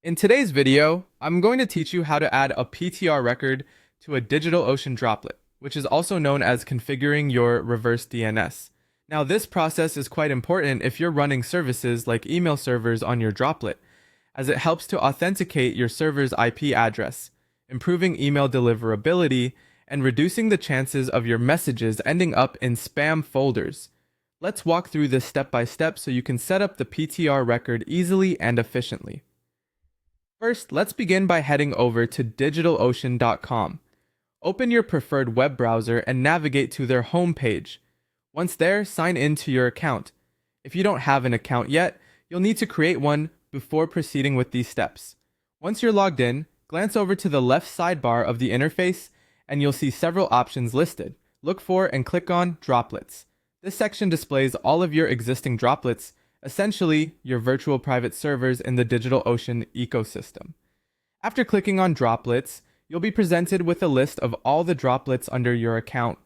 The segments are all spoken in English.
In today's video, I'm going to teach you how to add a PTR record to a DigitalOcean Droplet, which is also known as configuring your reverse DNS. Now, this process is quite important if you're running services like email servers on your Droplet, as it helps to authenticate your server's IP address, improving email deliverability, and reducing the chances of your messages ending up in spam folders. Let's walk through this step by step so you can set up the PTR record easily and efficiently. First, let's begin by heading over to DigitalOcean.com. Open your preferred web browser and navigate to their home page. Once there, sign in to your account. If you don't have an account yet, you'll need to create one before proceeding with these steps. Once you're logged in, glance over to the left sidebar of the interface and you'll see several options listed. Look for and click on Droplets. This section displays all of your existing droplets, essentially your virtual private servers in the DigitalOcean ecosystem. After clicking on Droplets, you'll be presented with a list of all the droplets under your account.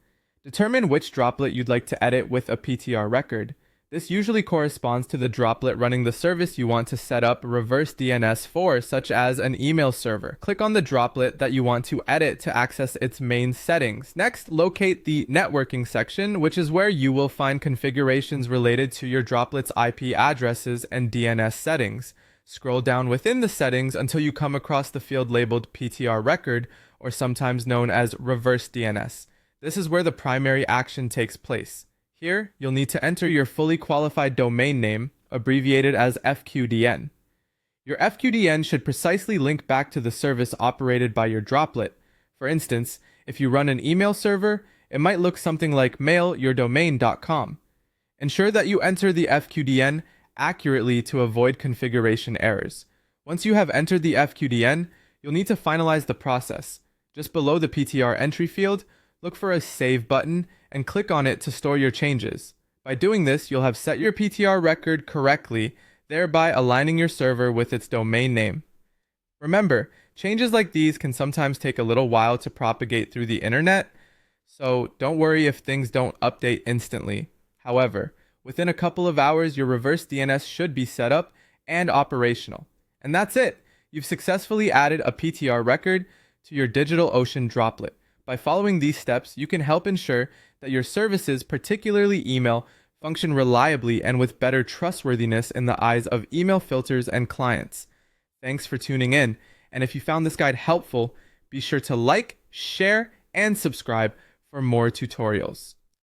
Determine which droplet you'd like to edit with a PTR record. This usually corresponds to the droplet running the service you want to set up reverse DNS for, such as an email server. Click on the droplet that you want to edit to access its main settings. Next, locate the networking section, which is where you will find configurations related to your droplet's IP addresses and DNS settings. Scroll down within the settings until you come across the field labeled PTR record, or sometimes known as reverse DNS. This is where the primary action takes place. Here, you'll need to enter your fully qualified domain name, abbreviated as FQDN. Your FQDN should precisely link back to the service operated by your droplet. For instance, if you run an email server, it might look something like mailyourdomain.com. Ensure that you enter the FQDN accurately to avoid configuration errors. Once you have entered the FQDN, you'll need to finalize the process. Just below the PTR entry field, look for a Save button and click on it to store your changes. By doing this, you'll have set your PTR record correctly, thereby aligning your server with its domain name. Remember, changes like these can sometimes take a little while to propagate through the internet, so don't worry if things don't update instantly. However, within a couple of hours, your reverse DNS should be set up and operational. And that's it! You've successfully added a PTR record to your DigitalOcean Droplet. By following these steps, you can help ensure that your services, particularly email, function reliably and with better trustworthiness in the eyes of email filters and clients. Thanks for tuning in, and if you found this guide helpful, be sure to like, share, and subscribe for more tutorials.